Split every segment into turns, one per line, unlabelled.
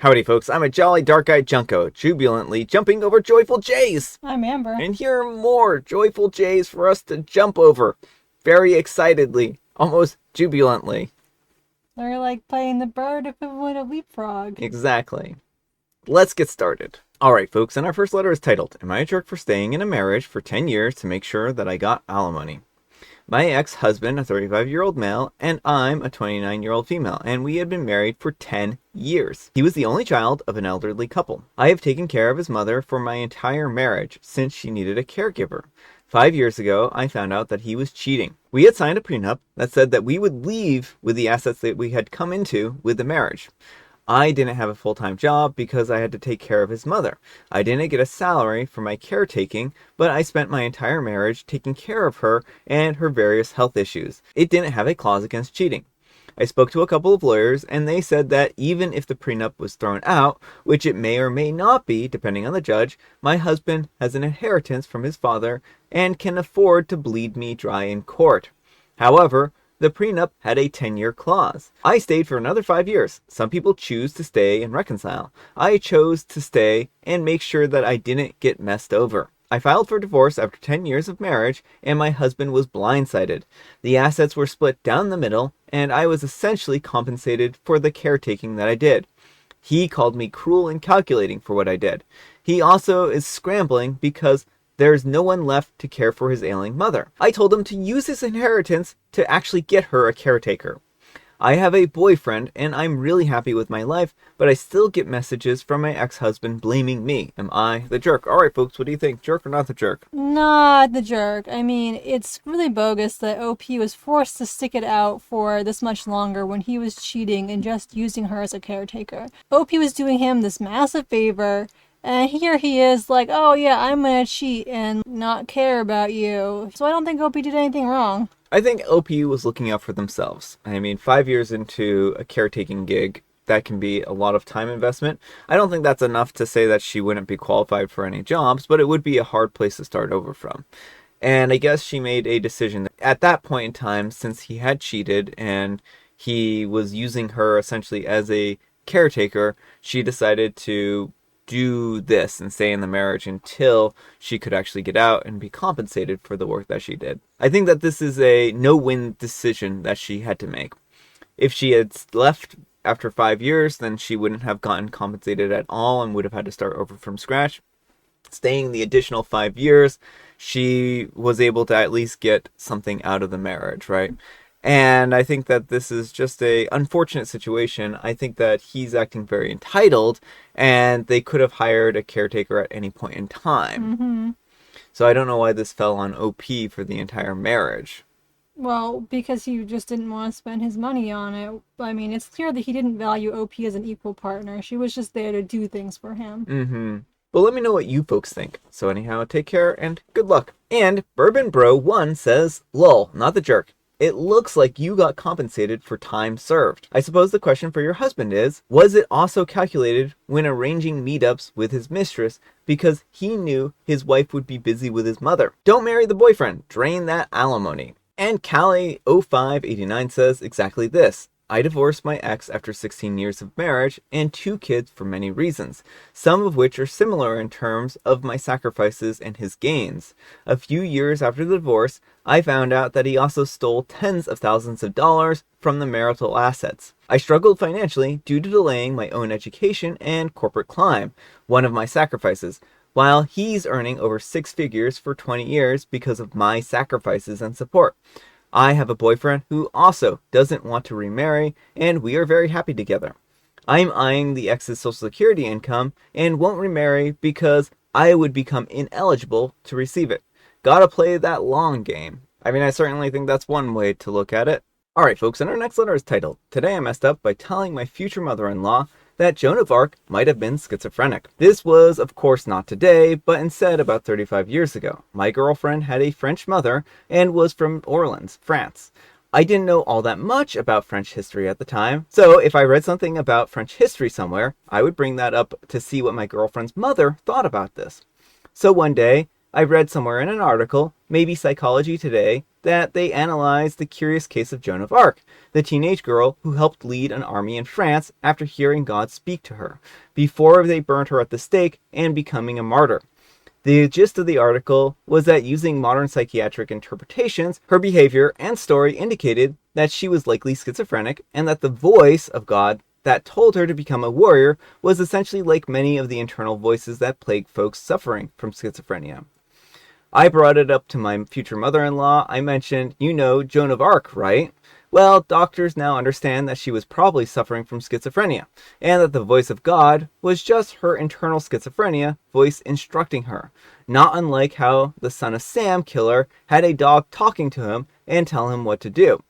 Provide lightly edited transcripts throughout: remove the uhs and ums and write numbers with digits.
Howdy folks, I'm a jolly dark-eyed junko, jubilantly jumping over joyful jays!
I'm Amber.
And here are more joyful jays for us to jump over. Very excitedly, almost jubilantly.
They're like playing the bird if it would a leapfrog.
Exactly. Let's get started. Alright folks, and our first letter is titled, Am I a jerk for staying in a marriage for 10 years to make sure that I got alimony? My ex-husband, a 35-year-old male, and I'm a 29-year-old female, and we had been married for 10 years. He was the only child of an elderly couple. I have taken care of his mother for my entire marriage since she needed a caregiver. 5 years ago, I found out that he was cheating. We had signed a prenup that said that we would leave with the assets that we had come into with the marriage. I didn't have a full-time job because I had to take care of his mother. I didn't get a salary for my caretaking, but I spent my entire marriage taking care of her and her various health issues. It didn't have a clause against cheating. I spoke to a couple of lawyers, and they said that even if the prenup was thrown out, which it may or may not be, depending on the judge, my husband has an inheritance from his father and can afford to bleed me dry in court. However, the prenup had a 10-year clause. I stayed for another 5 years. Some people choose to stay and reconcile. I chose to stay and make sure that I didn't get messed over. I filed for divorce after 10 years of marriage, and my husband was blindsided. The assets were split down the middle, and I was essentially compensated for the caretaking that I did. He called me cruel and calculating for what I did. He also is scrambling because there's no one left to care for his ailing mother. I told him to use his inheritance to actually get her a caretaker. I have a boyfriend and I'm really happy with my life, but I still get messages from my ex-husband blaming me. Am I the jerk? Alright folks, what do you think? Jerk or not the jerk?
Not the jerk. I mean, it's really bogus that OP was forced to stick it out for this much longer when he was cheating and just using her as a caretaker. OP was doing him this massive favor, and here he is like, oh yeah, I'm gonna cheat and not care about you. So I don't think OP did anything wrong.
I think OP was looking out for themselves. I mean, 5 years into a caretaking gig, that can be a lot of time investment. I don't think that's enough to say that she wouldn't be qualified for any jobs, but it would be a hard place to start over from. And I guess she made a decision at that point in time, since he had cheated and he was using her essentially as a caretaker, she decided to do this and stay in the marriage until she could actually get out and be compensated for the work that she did. I think that this is a no-win decision that she had to make. If she had left after 5 years, then she wouldn't have gotten compensated at all and would have had to start over from scratch. Staying the additional 5 years, she was able to at least get something out of the marriage, right? And I think that this is just a unfortunate situation. I think that he's acting very entitled, and they could have hired a caretaker at any point in time.
Mm-hmm.
So I don't know why this fell on OP for the entire marriage.
Well, because he just didn't want to spend his money on it. I mean, it's clear that he didn't value OP as an equal partner. She was just there to do things for him.
Mm-hmm. But let me know what you folks think. So anyhow, take care and good luck. And Bourbon Bro 1 says, lol, not the jerk. It looks like you got compensated for time served. I suppose the question for your husband is, was it also calculated when arranging meetups with his mistress because he knew his wife would be busy with his mother? Don't marry the boyfriend. Drain that alimony. And Callie0589 says exactly this. I divorced my ex after 16 years of marriage and 2 kids for many reasons, some of which are similar in terms of my sacrifices and his gains. A few years after the divorce, I found out that he also stole tens of thousands of dollars from the marital assets. I struggled financially due to delaying my own education and corporate climb, one of my sacrifices, while he's earning over 6 figures for 20 years because of my sacrifices and support. I have a boyfriend who also doesn't want to remarry, and we are very happy together. I'm eyeing the ex's social security income and won't remarry because I would become ineligible to receive it. Gotta play that long game. I mean, I certainly think that's one way to look at it. Alright folks, and our next letter is titled, Today I messed up by telling my future mother-in-law that Joan of Arc might have been schizophrenic. This was, of course, not today, but instead about 35 years ago. My girlfriend had a French mother and was from Orleans, France. I didn't know all that much about French history at the time, so if I read something about French history somewhere, I would bring that up to see what my girlfriend's mother thought about this. So one day, I read somewhere in an article, maybe Psychology Today, that they analyzed the curious case of Joan of Arc, the teenage girl who helped lead an army in France after hearing God speak to her, before they burned her at the stake and becoming a martyr. The gist of the article was that using modern psychiatric interpretations, her behavior and story indicated that she was likely schizophrenic and that the voice of God that told her to become a warrior was essentially like many of the internal voices that plague folks suffering from schizophrenia. I brought it up to my future mother-in-law. I mentioned, Joan of Arc, right? Well, doctors now understand that she was probably suffering from schizophrenia, and that the voice of God was just her internal schizophrenia voice instructing her, not unlike how the Son of Sam killer had a dog talking to him and tell him what to do.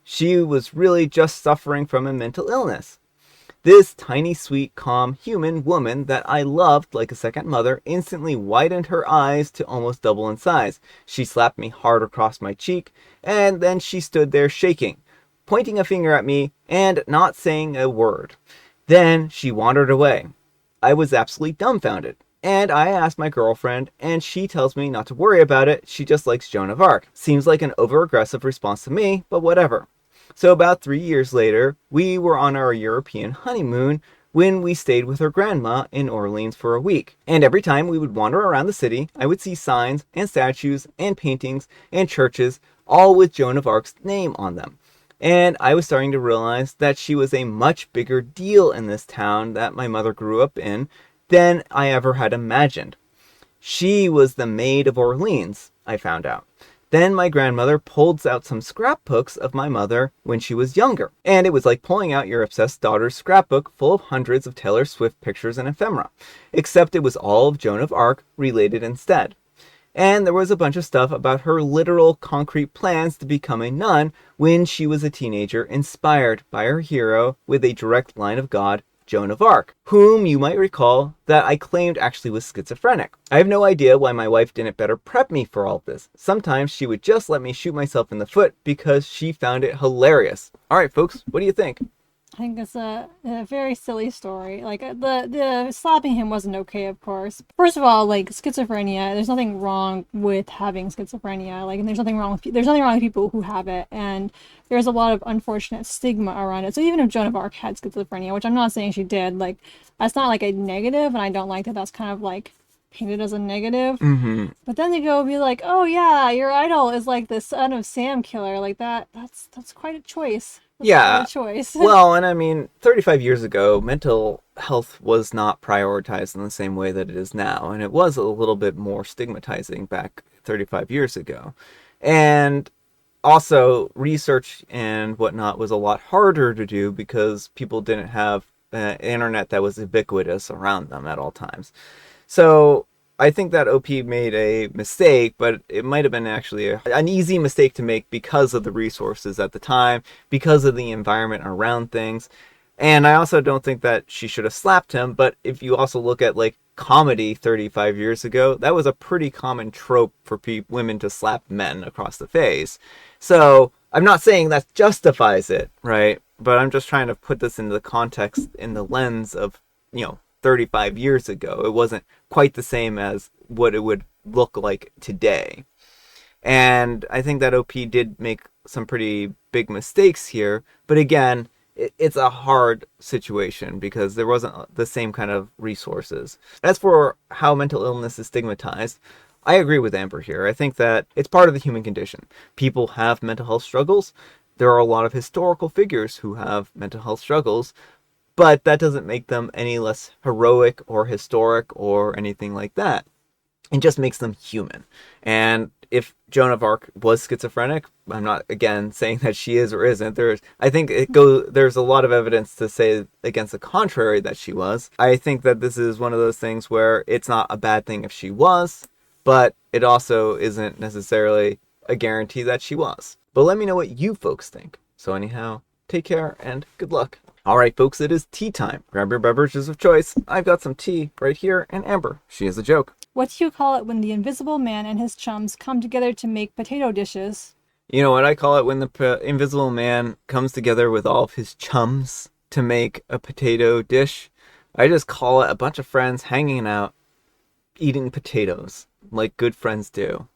She was really just suffering from a mental illness. This tiny, sweet, calm human woman that I loved like a second mother instantly widened her eyes to almost double in size. She slapped me hard across my cheek, and then she stood there shaking, pointing a finger at me and not saying a word. Then she wandered away. I was absolutely dumbfounded, and I asked my girlfriend, and she tells me not to worry about it. She just likes Joan of Arc. Seems like an over-aggressive response to me, but whatever. So about 3 years later, we were on our European honeymoon when we stayed with her grandma in Orleans for a week. And every time we would wander around the city, I would see signs and statues and paintings and churches, all with Joan of Arc's name on them. And I was starting to realize that she was a much bigger deal in this town that my mother grew up in than I ever had imagined. She was the Maid of Orleans, I found out. Then my grandmother pulled out some scrapbooks of my mother when she was younger, and it was like pulling out your obsessed daughter's scrapbook full of hundreds of Taylor Swift pictures and ephemera, except it was all of Joan of Arc related instead. And there was a bunch of stuff about her literal concrete plans to become a nun when she was a teenager, inspired by her hero with a direct line of God, Joan of Arc, whom you might recall that I claimed actually was schizophrenic. I have no idea why my wife didn't better prep me for all this. Sometimes she would just let me shoot myself in the foot because she found it hilarious. Alright folks, what do you think?
I think it's a very silly story. Like, the slapping him wasn't okay, of course. First of all, like, schizophrenia, there's nothing wrong with having schizophrenia. Like, and there's nothing wrong with people who have it. And there's a lot of unfortunate stigma around it. So even if Joan of Arc had schizophrenia, which I'm not saying she did, like, that's not, like, a negative, and I don't like that that's kind of, like, painted as a negative.
Mm-hmm.
But then they go be like, oh, yeah, your idol is, like, the Son of Sam killer. Like, that's quite a choice.
Yeah,
choice.
Well, and I mean, 35 years ago, mental health was not prioritized in the same way that it is now, and it was a little bit more stigmatizing back 35 years ago. And also, research and whatnot was a lot harder to do because people didn't have an internet that was ubiquitous around them at all times. So I think that OP made a mistake, but it might have been actually an easy mistake to make because of the resources at the time, because of the environment around things. And I also don't think that she should have slapped him, but if you also look at like comedy 35 years ago, that was a pretty common trope for women to slap men across the face. So I'm not saying that justifies it, right? But I'm just trying to put this into the context, in the lens of, 35 years ago. It wasn't quite the same as what it would look like today. And I think that OP did make some pretty big mistakes here. But again, it's a hard situation because there wasn't the same kind of resources. As for how mental illness is stigmatized, I agree with Amber here. I think that it's part of the human condition. People have mental health struggles. There are a lot of historical figures who have mental health struggles, but that doesn't make them any less heroic or historic or anything like that. It just makes them human. And if Joan of Arc was schizophrenic, I'm not, again, saying that she is or isn't. There's a lot of evidence to say against the contrary that she was. I think that this is one of those things where it's not a bad thing if she was, but it also isn't necessarily a guarantee that she was. But let me know what you folks think. So anyhow, take care and good luck. Alright folks, it is tea time. Grab your beverages of choice. I've got some tea right here, and Amber, she has a joke.
What do you call it when the Invisible Man and his chums come together to make potato dishes?
You know what I call it when the Invisible Man comes together with all of his chums to make a potato dish? I just call it a bunch of friends hanging out, eating potatoes. like good friends do.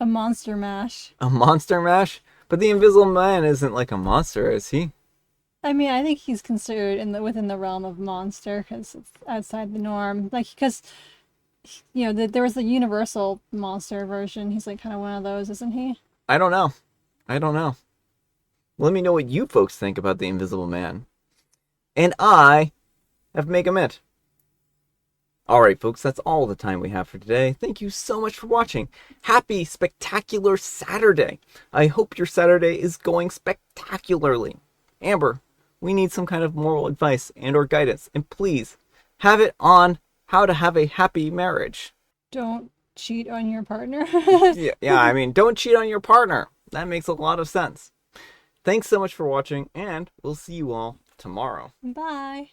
A monster mash.
A monster mash? But the Invisible Man isn't like a monster, is he?
I mean, I think he's considered within the realm of monster because it's outside the norm. Like, because there was the Universal monster version. He's like kind of one of those, isn't he?
I don't know. I don't know. Let me know what you folks think about the Invisible Man. And I have Mega Mint. Alright, folks, that's all the time we have for today. Thank you so much for watching. Happy, spectacular Saturday. I hope your Saturday is going spectacularly. Amber, we need some kind of moral advice and or guidance. And please, have it on how to have a happy marriage.
Don't cheat on your partner.
Yeah, I mean, don't cheat on your partner. That makes a lot of sense. Thanks so much for watching, and we'll see you all tomorrow.
Bye.